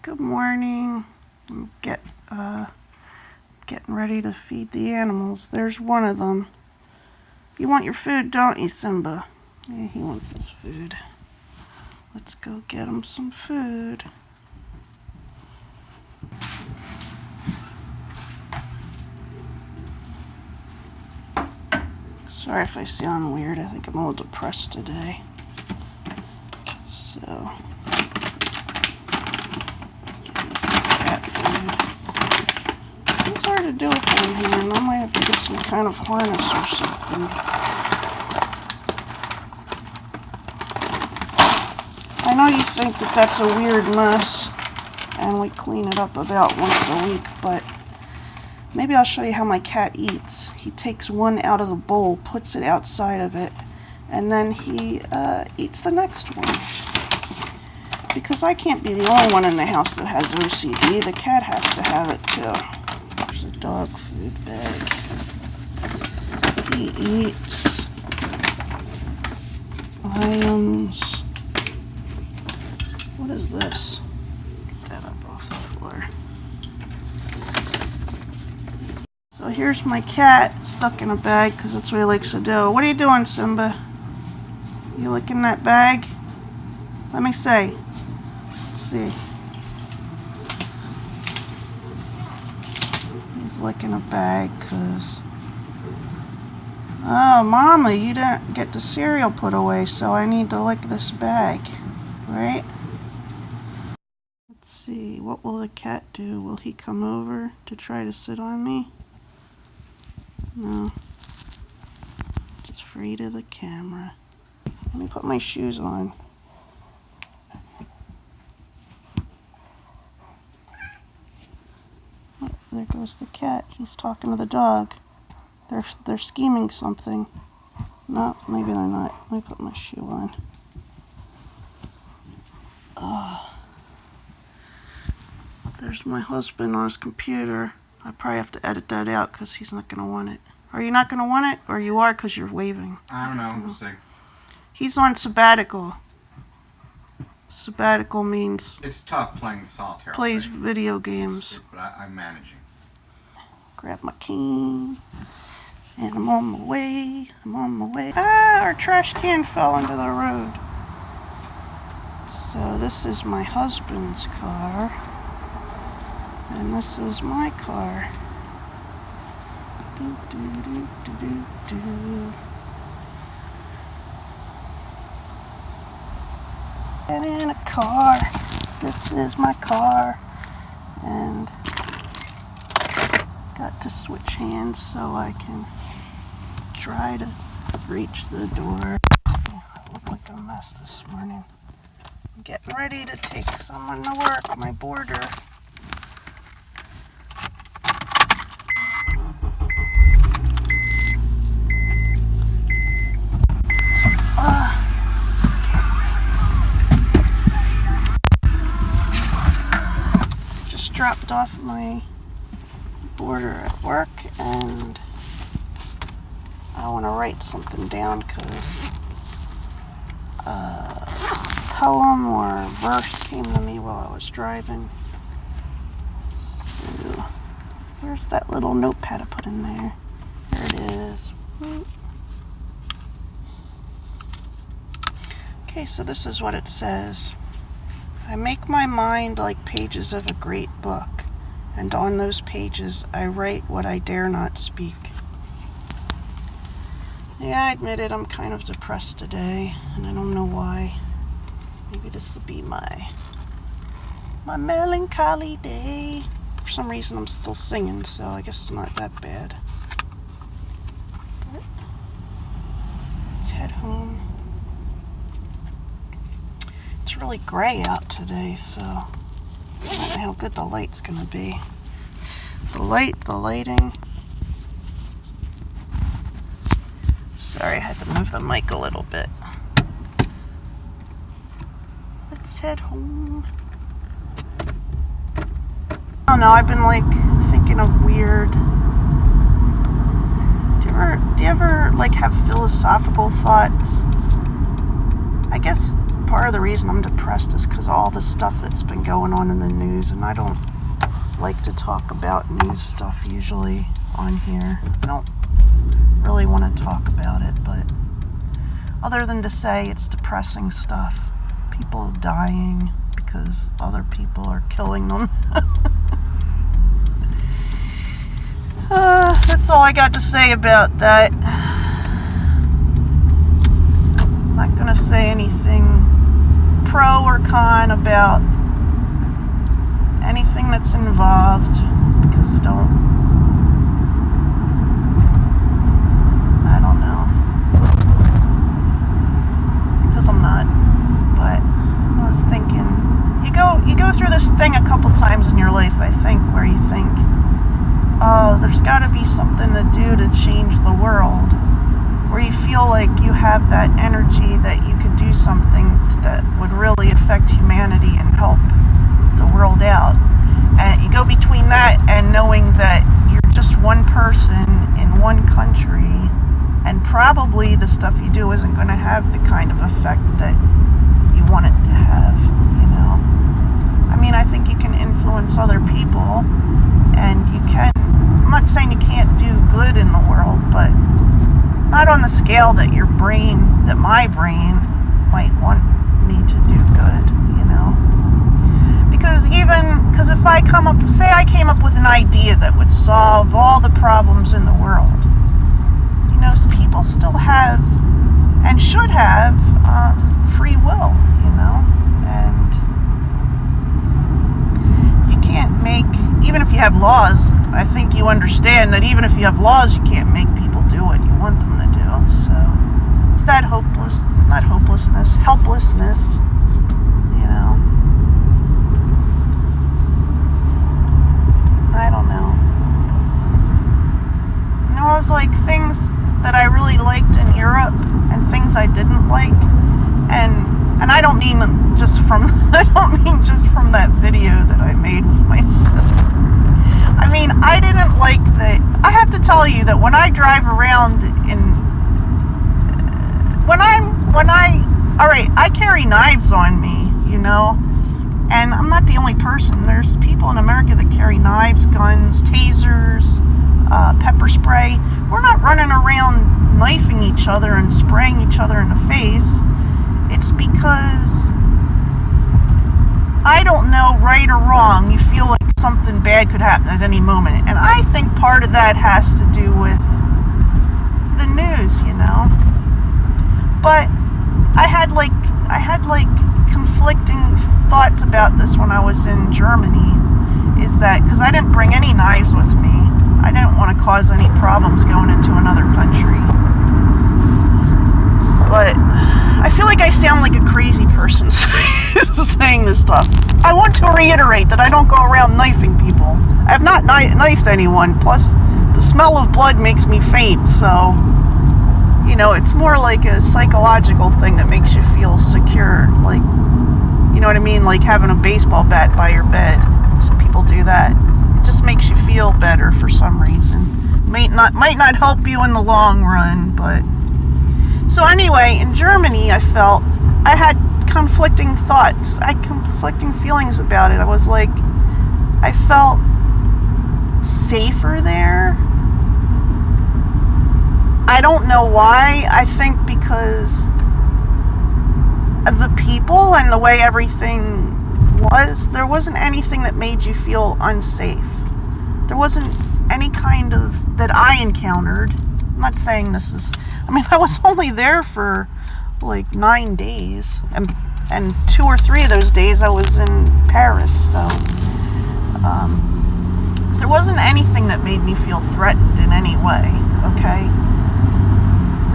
Good morning. I'm getting ready to feed the animals. There's one of them. You want your food, don't you, Simba? Yeah, he wants his food. Let's go get him some food. Sorry if I sound weird. I think I'm a little depressed today. So, give me some cat food. It's hard to do with one hand. I might have to get some kind of harness or something. I know you think that that's a weird mess, and we clean it up about once a week, but maybe I'll show you how my cat eats. He takes one out of the bowl, puts it outside of it, and then he eats the next one. Because I can't be the only one in the house that has OCD. The cat has to have it too. There's a dog food bag. He eats lions. What is this? Get that up off the floor. So here's my cat stuck in a bag because that's what he likes to do. What are you doing, Simba? You licking that bag? Let me see. Let's see. He's licking a bag because... Oh, Mama, you didn't get the cereal put away, so I need to lick this bag. Right? Let's see. What will the cat do? Will he come over to try to sit on me? No. Just afraid of the camera. Let me put my shoes on. Oh, there goes the cat. He's talking to the dog. They're scheming something. No, maybe they're not. Let me put my shoe on. There's my husband on his computer. I probably have to edit that out because he's not going to want it. Are you not going to want it? Or you are because you're waving? I don't know. We'll see. He's on sabbatical. Sabbatical means... It's tough playing solitaire. Plays video games. But I'm managing. Grab my cane. And I'm on my way. I'm on my way. Ah, our trash can fell into the road. So this is my husband's car. And this is my car. Do, do, do, do, do, do. Get in a car. This is my car. And got to switch hands so I can try to reach the door. I look like a mess this morning. I'm getting ready to take someone to work, my boarder. Just dropped off my boarder at work, and I want to write something down because a poem or a verse came to me while I was driving. So, where's that little notepad I put in there? There it is. Okay, so this is what it says. I make my mind like pages of a great book, and on those pages I write what I dare not speak. Yeah, I admit it, I'm kind of depressed today, and I don't know why. Maybe this will be my melancholy day. For some reason I'm still singing, so I guess it's not that bad. But let's head home. It's really gray out today, so I don't know how good the light's gonna be. The lighting. Sorry, I had to move the mic a little bit. Let's head home. I don't know, I've been like thinking of weird. Do you ever like have philosophical thoughts? I guess part of the reason I'm depressed is because all the stuff that's been going on in the news, and I don't like to talk about news stuff usually on here. I don't really want to talk about it, but other than to say it's depressing stuff. People dying because other people are killing them. That's all I got to say about that. I'm not going to say anything pro or con about anything that's involved because I don't know. Because I'm not. But I was thinking, you go through this thing a couple times in your life, I think, where you think, oh, there's got to be something to do to change the world. Where you feel like you have that energy that you could do something that would really affect humanity and help the world out. And you go between that and knowing that you're just one person in one country, and probably the stuff you do isn't going to have the kind of effect that you want it to have, you know. I mean, I think you can influence other people, and you can, I'm not saying you can't do good in the world, but not on the scale that my brain might want me to do good, you know. Because if I came up with an idea that would solve all the problems in the world, you know, people still have, and should have, free will, you know, and you can't make, even if you have laws, I think you understand that even if you have laws, you can't make people do what you want them to do. So it's that helplessness, you know. I don't know. And there was like things that I really liked in Europe and things I didn't like, and I don't mean just from that video that I made with my sister. I mean, I didn't like that. I have to tell you that when I drive around I carry knives on me, you know, and I'm not the only person. There's people in America that carry knives, guns, tasers, pepper spray. We're not running around knifing each other and spraying each other in the face. It's because, I don't know, right or wrong, you feel like something bad could happen at any moment. And I think part of that has to do with the news, you know. But I had like conflicting thoughts about this when I was in Germany. Is that because I didn't bring any knives with me. I didn't want to cause any problems going into another country. But I feel like I sound like a crazy person saying this stuff. I want to reiterate that I don't go around knifing people. I have not knifed anyone. Plus, the smell of blood makes me faint. So, you know, it's more like a psychological thing that makes you feel secure. Like, you know what I mean? Like having a baseball bat by your bed. Some people do that. It just makes you feel better for some reason. Might not help you in the long run, but... So anyway, in Germany, I felt I had conflicting thoughts. I had conflicting feelings about it. I was like, I felt safer there. I don't know why. I think because of the people and the way everything was. There wasn't anything that made you feel unsafe. There wasn't any kind of, that I encountered. I'm not saying this is, I mean, I was only there for like 9 days, and 2 or 3 of those days I was in Paris, so there wasn't anything that made me feel threatened in any way, okay?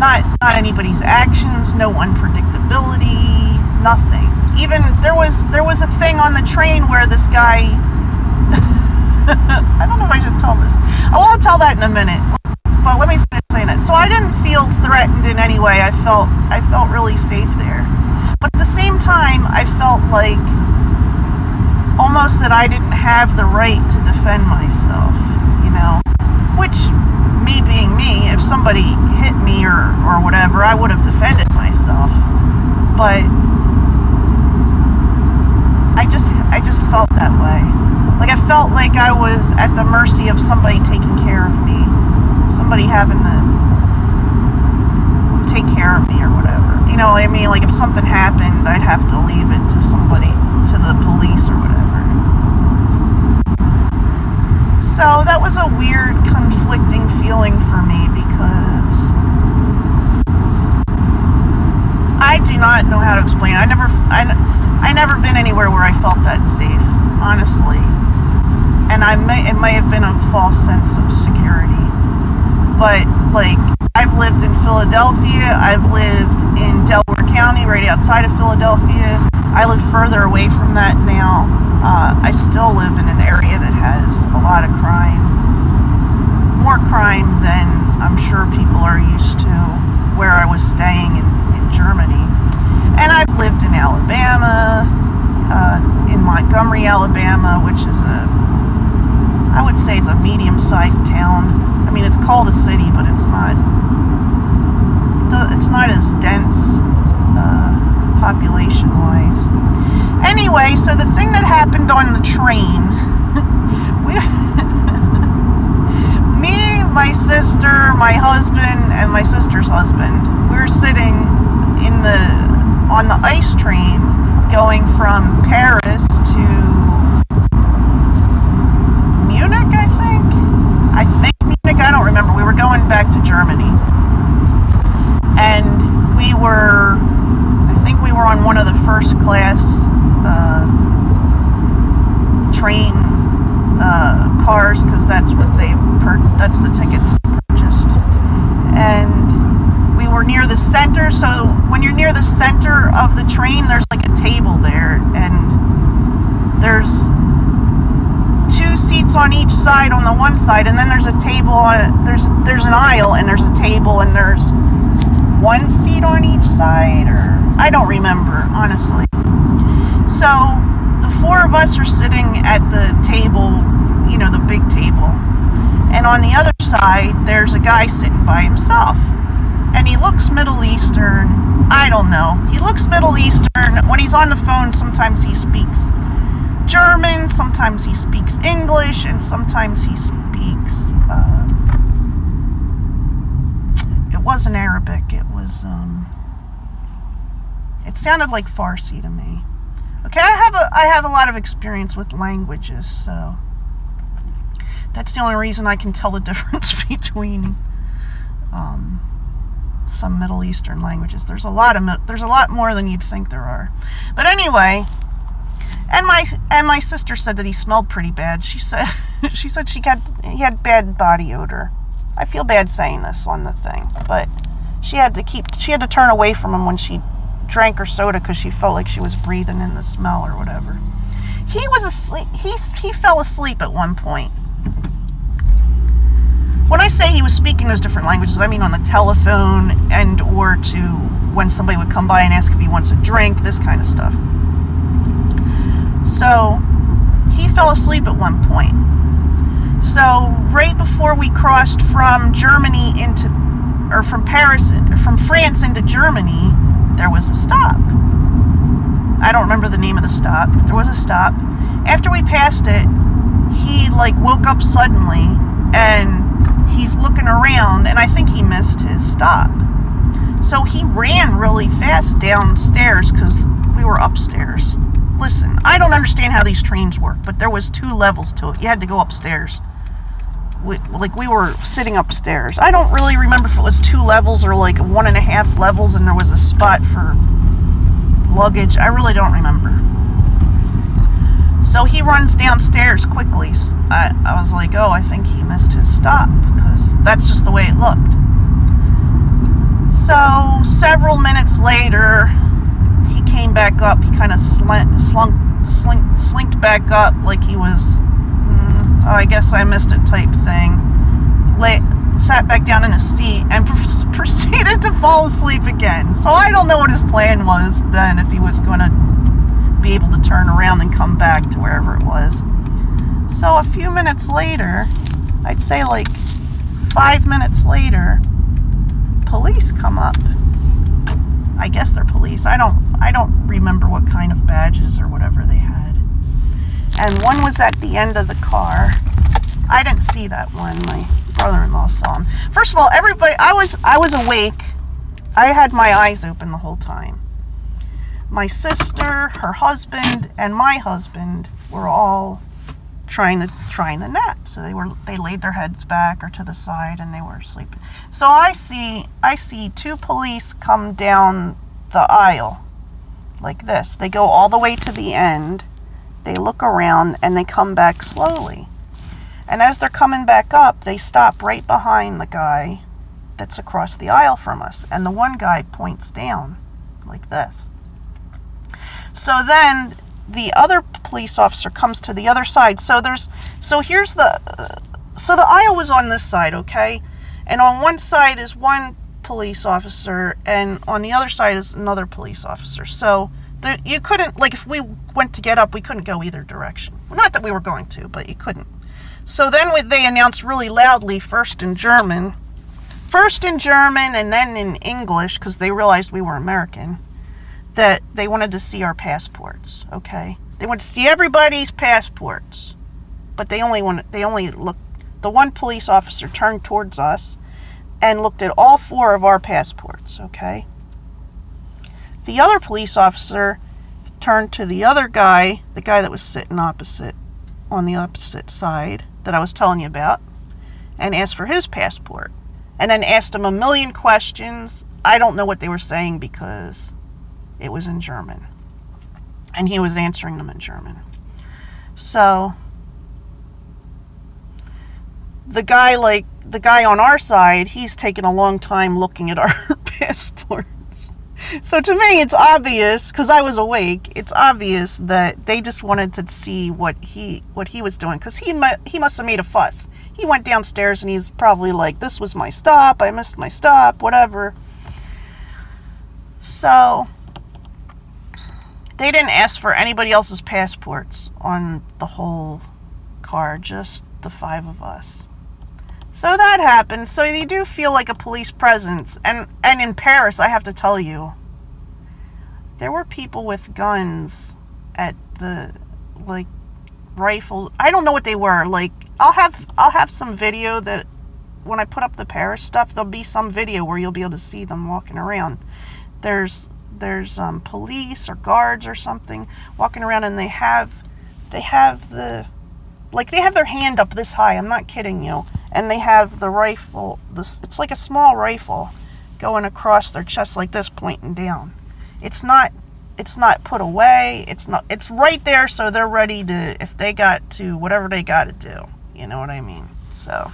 Not anybody's actions, no unpredictability, nothing. Even there was a thing on the train where this guy I don't know if I should tell this. I will tell that in a minute. But let me finish saying it. So I didn't feel threatened in any way. I felt really safe there. But at the same time, I felt like almost that I didn't have the right to defend myself, you know. Which, me being me, if somebody hit me or whatever, I would have defended myself. But just felt that way. Like, I felt like I was at the mercy of somebody taking care of me. Somebody having to take care of me or whatever. You know what I mean? Like, if something happened, I'd have to leave it to somebody, to the police or whatever. So that was a weird, conflicting feeling for me because I do not know how to explain it. I never been anywhere where I felt that safe, honestly. And it may have been a false sense of security. But, like, I've lived in Philadelphia. I've lived in Delaware County, right outside of Philadelphia. I live further away from that now. I still live in an area that has a lot of crime. More crime than I'm sure people are used to where I was staying in Germany. And I've lived in Alabama, in Montgomery, Alabama, which is I would say it's a medium-sized town. I mean, it's called a city, but it's not as dense population-wise. Anyway, so the thing that happened on the train, me, my sister, my husband, and my sister's husband, we were sitting on the ice train going from Paris to Munich, I think Munich, I don't remember. We were going back to Germany, and I think we were on one of the first class train cars, because that's the tickets purchased. And we were near the center, so when you're near the center of the train, there's like a table there, and there's 2 seats on each side on the one side, and then there's a table there's an aisle, and there's a table, and there's 1 seat on each side, or I don't remember, honestly. So the 4 of us are sitting at the table, you know, the big table, and on the other side there's a guy sitting by himself, and he looks Middle Eastern. I don't know, he looks Middle Eastern. When he's on the phone, sometimes he speaks German, sometimes he speaks English, and sometimes he speaks it wasn't Arabic, it sounded like Farsi to me. Okay, I have a lot of experience with languages, so that's the only reason I can tell the difference between some Middle Eastern languages. There's a lot more than you'd think there are. But anyway, and my sister said that he smelled pretty bad. She said he had bad body odor. I feel bad saying this on the thing, but she had to turn away from him when she drank her soda because she felt like she was breathing in the smell or whatever. He was asleep. He fell asleep at one point. When I say he was speaking those different languages, I mean on the telephone or to when somebody would come by and ask if he wants a drink, this kind of stuff. So he fell asleep at one point. So right before we crossed from France into Germany, there was a stop. I don't remember the name of the stop, but there was a stop. After we passed it, he woke up suddenly, and he's looking around, and I think he missed his stop. So he ran really fast downstairs because we were upstairs. Listen, I don't understand how these trains work, but there was 2 levels to it. You had to go upstairs. We were sitting upstairs. I don't really remember if it was 2 levels or 1.5 levels, and there was a spot for luggage. I really don't remember. So he runs downstairs quickly. I was like, oh, I think he missed his stop, because that's just the way it looked. So several minutes later, he came back up. He kind of slinked back up like he was, I guess I missed it type thing. Sat back down in his seat and proceeded to fall asleep again. So I don't know what his plan was then, if he was going to be able to turn around and come back to wherever it was. So a few minutes later, I'd say 5 minutes later, police come up. I guess they're police. I don't remember what kind of badges or whatever they had. and one was at the end of the car. I didn't see that one. My brother-in-law saw him. First of all, everybody, I was awake. I had my eyes open the whole time. My sister, her husband, and my husband were all trying to nap. So they laid their heads back or to the side and they were sleeping. So I see two police come down the aisle like this. They go all the way to the end. They look around and they come back slowly. And as they're coming back up, they stop right behind the guy that's across the aisle from us. And the one guy points down like this. So then the other police officer comes to the other side. So the aisle was on this side, okay? And on one side is one police officer and on the other side is another police officer. So you couldn't, like, if we went to get up, we couldn't go either direction. Well, not that we were going to, but you couldn't. So then they announced really loudly, first in German, and then in English, because they realized we were American, that they wanted to see our passports, okay? They wanted to see everybody's passports. But they only looked, the one police officer turned towards us and looked at all four of our passports, okay? The other police officer turned to the other guy, the guy that was sitting on the opposite side that I was telling you about, and asked for his passport. And then asked him a million questions. I don't know what they were saying because it was in German. And he was answering them in German. So the guy on our side, he's taking a long time looking at our passports. So to me, it's obvious, because I was awake, it's obvious that they just wanted to see what he was doing, because he must have made a fuss. He went downstairs and he's probably like, this was my stop, I missed my stop, whatever. So they didn't ask for anybody else's passports on the whole car, just the five of us. So that happened. So you do feel like a police presence. And in Paris, I have to tell you, there were people with guns at the, like, rifles. I don't know what they were. Like, I'll have some video that when I put up the Paris stuff, there'll be some video where you'll be able to see them walking around. There's police or guards or something walking around, and they have their hand up this high. I'm not kidding you. And they have the rifle. It's like a small rifle going across their chest like this, pointing down. It's not put away. It's right there, so they're ready to, if they got to, whatever they got to do. You know what I mean? So,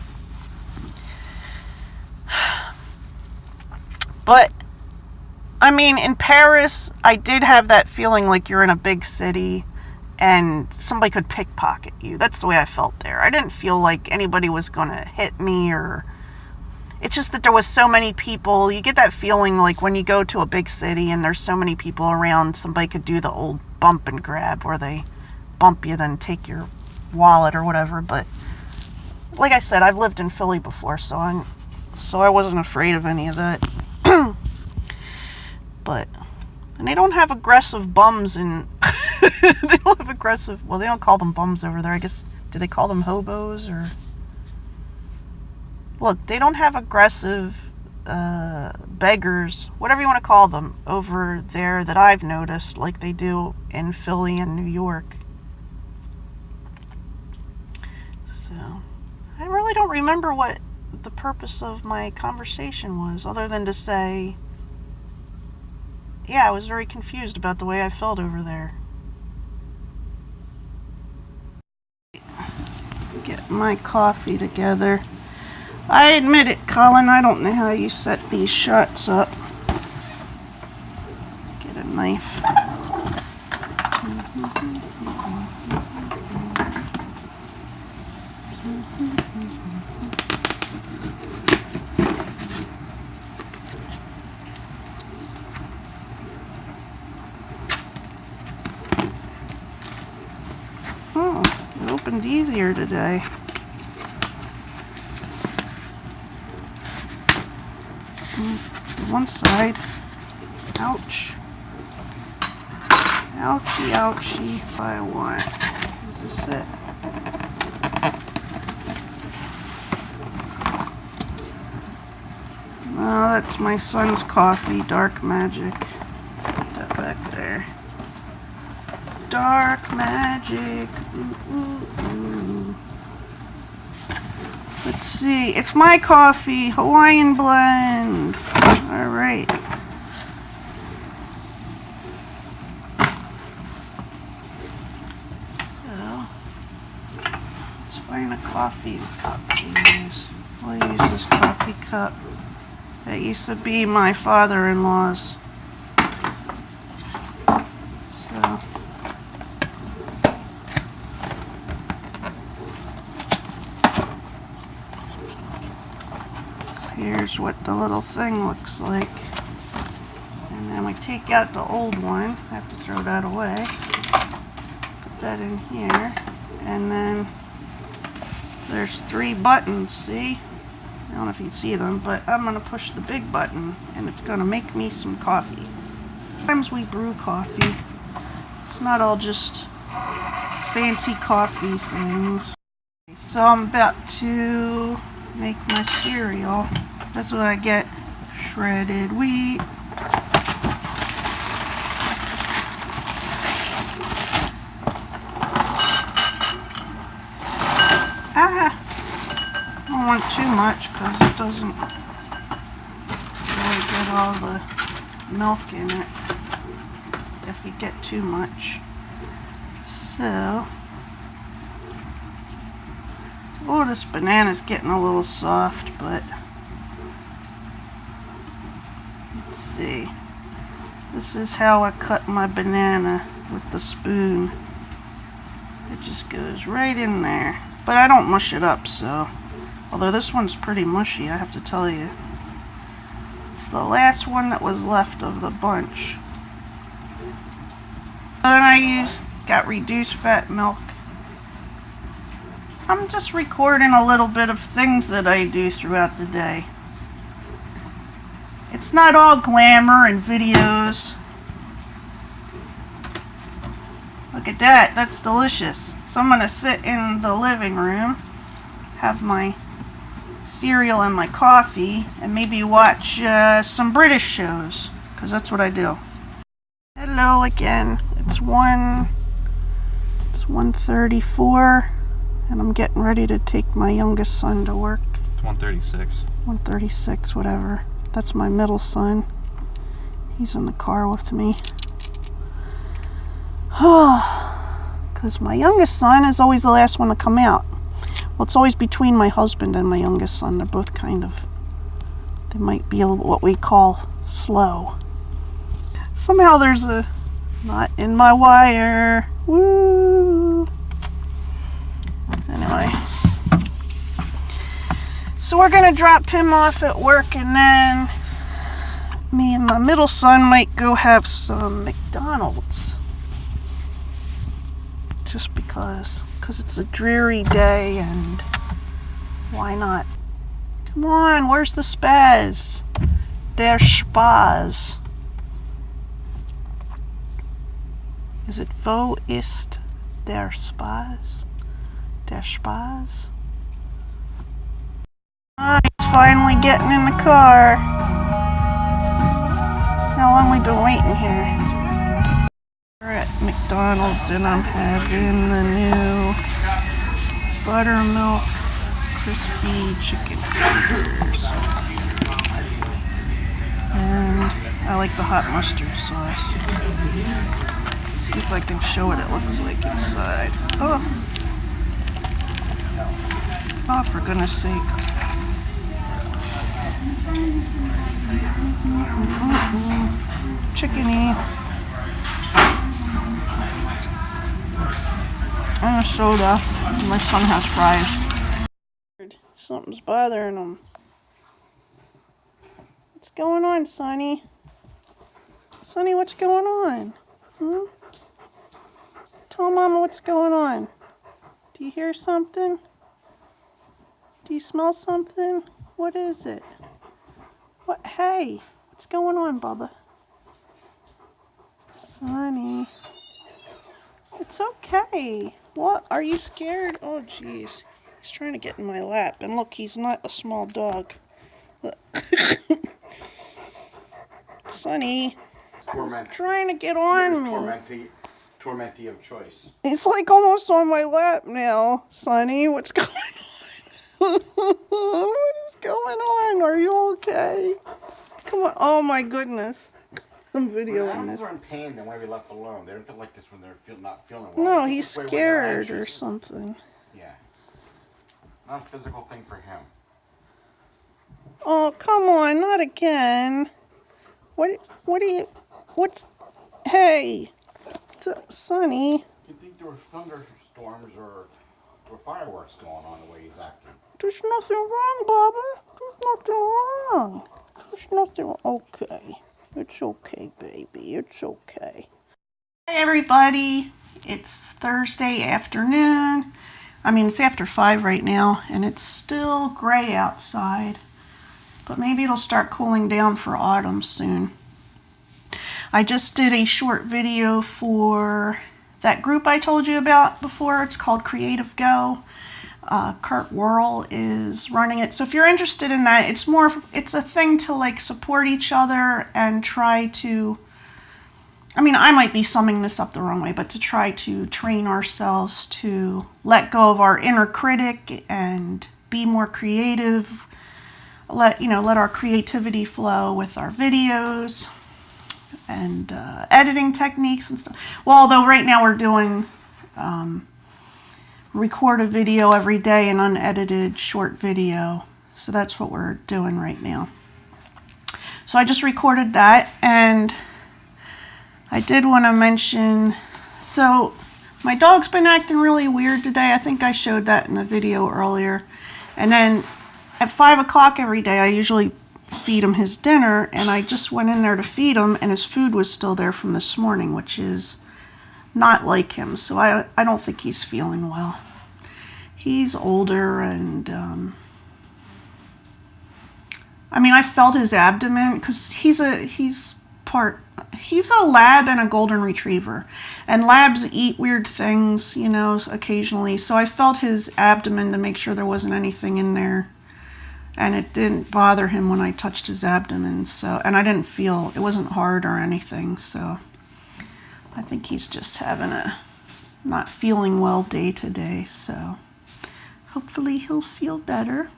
but I mean, in Paris, I did have that feeling like you're in a big city and somebody could pickpocket you. That's the way I felt there. I didn't feel like anybody was going to hit me, or it's just that there was so many people. You get that feeling like when you go to a big city and there's so many people around, somebody could do the old bump and grab where they bump you, then take your wallet or whatever. But like I said, I've lived in Philly before, so I wasn't afraid of any of that. But, and they don't have aggressive bums in, they don't call them bums over there. I guess, do they call them hobos, or? Look, they don't have aggressive beggars, whatever you want to call them, over there that I've noticed, like they do in Philly and New York. So, I really don't remember what the purpose of my conversation was, other than to say, yeah, I was very confused about the way I felt over there. Get my coffee together. I admit it, Colin, I don't know how you set these shots up. Get a knife. Oh, it opened easier today. One side. Ouch. Ouchie, ouchie, if I want. Is this it? Oh, that's my son's coffee, Dark Magic. Put that back there. Dark Magic. Ooh, ooh, ooh. Let's see. It's my coffee, Hawaiian blend. All right. So, let's find a coffee cup to use. We'll use this coffee cup. That used to be my father-in-law's. So, here's what the little thing looks like. And then we take out the old one. I have to throw that away. Put that in here. And then there's 3 buttons, see? I don't know if you can see them, but I'm going to push the big button and it's going to make me some coffee. Sometimes we brew coffee. It's not all just fancy coffee things. So I'm about to make my cereal. That's what I get. Shredded wheat. I don't want too much because it doesn't really get all the milk in it if you get too much. So, oh, this banana's getting a little soft, but let's see. This is how I cut my banana with the spoon. It just goes right in there. But I don't mush it up, so. Although this one's pretty mushy, I have to tell you. It's the last one that was left of the bunch. Then I got reduced fat milk. I'm just recording a little bit of things that I do throughout the day. It's not all glamour and videos. Look at that, that's delicious. So I'm gonna sit in the living room, have my cereal and my coffee, and maybe watch some British shows, because that's what I do. Hello again. It's 1:34, and I'm getting ready to take my youngest son to work. It's 1:36. 1:36, whatever. That's my middle son. He's in the car with me. Because my youngest son is always the last one to come out. Well, it's always between my husband and my youngest son. They're both kind of, they might be what we call slow. Somehow there's a knot in my wire. Woo! Anyway. So we're going to drop him off at work, and then me and my middle son might go have some McDonald's. Just because it's a dreary day, and why not? Come on, where's the spaz? Der Spaß. Is it wo ist der Spaß? Der Spaß? Ah, he's finally getting in the car. How long we been waiting here? We're at McDonald's and I'm having the new buttermilk crispy chicken fingers. And I like the hot mustard sauce. See if I can show what it looks like inside. Oh, for goodness sake. Chickeny. And a soda. My son has fries. Something's bothering him. What's going on, Sonny? Sonny, what's going on? Tell Mama what's going on. Do you hear something? Do you smell something? What is it? What? Hey, what's going on, Bubba? Sonny. It's okay. What? Are you scared? Oh, jeez. He's trying to get in my lap. And look, he's not a small dog. Sonny. Torment. Trying to get on me. Tormentee of choice. He's like almost on my lap now. Sonny, what's going on? What is going on? Are you okay? Come on. Oh my goodness. I'm videoing Animals this. are in pain, they want to be left alone. They don't feel like this when they're not feeling well. No, he's scared or something. Yeah. Not a physical thing for him. Oh, come on, not again. Hey, Sonny. You think there were thunderstorms or fireworks going on the way he's acting? There's nothing wrong, Baba. There's nothing wrong. There's nothing. Okay. It's okay, baby. It's okay. Hey, everybody. It's Thursday afternoon. I mean, it's after 5 right now, and it's still gray outside. But maybe it'll start cooling down for autumn soon. I just did a short video for that group I told you about before. It's called Creative Go. Curt Worrell is running it. So if you're interested in that, it's a thing to like support each other and try to, I mean, I might be summing this up the wrong way, but to try to train ourselves to let go of our inner critic and be more creative. Let our creativity flow with our videos and editing techniques and stuff. Well, although right now we're doing record a video every day, an unedited short video. So that's what we're doing right now. So I just recorded that, and I did want to mention, so my dog's been acting really weird today. I think I showed that in the video earlier. And then at 5 o'clock every day, I usually feed him his dinner, and I just went in there to feed him, and his food was still there from this morning, which is not like him. So I don't think he's feeling well. He's older, and I mean, I felt his abdomen because he's a lab and a golden retriever, and labs eat weird things, you know, occasionally. So I felt his abdomen to make sure there wasn't anything in there, and it didn't bother him when I touched his abdomen. So, and I didn't feel, it wasn't hard or anything. So I think he's just having a not feeling well day to day. So hopefully he'll feel better.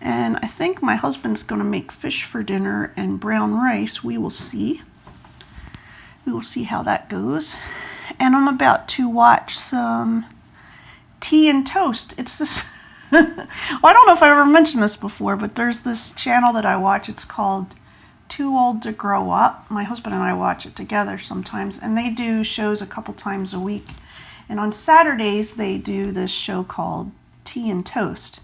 And I think my husband's going to make fish for dinner and brown rice. We will see. We will see how that goes. And I'm about to watch some tea and toast. It's this, well, I don't know if I ever mentioned this before, but there's this channel that I watch. It's called Too Old to Grow Up. My husband and I watch it together sometimes, and they do shows a couple times a week. And on Saturdays, they do this show called Tea and Toast.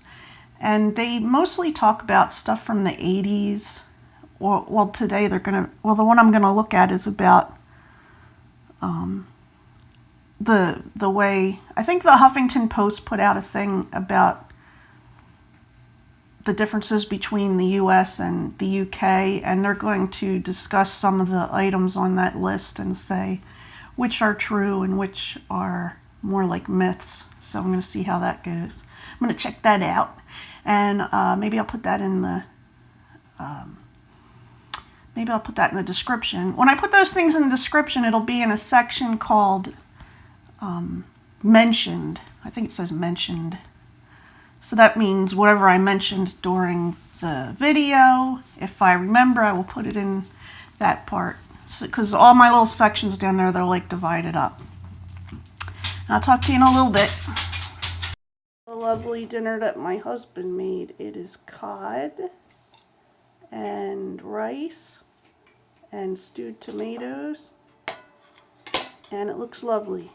And they mostly talk about stuff from the 80s. Well, today the one I'm going to look at is about the way, I think the Huffington Post put out a thing about the differences between the US and the UK, and they're going to discuss some of the items on that list and say which are true and which are more like myths. So I'm going to see how that goes. I'm going to check that out, and maybe I'll put that in the description. When I put those things in the description, it'll be in a section called mentioned. I think it says mentioned. So that means whatever I mentioned during the video, if I remember, I will put it in that part. Because all my little sections down there, they're like divided up. I'll talk to you in a little bit. A lovely dinner that my husband made. It is cod and rice and stewed tomatoes, and it looks lovely.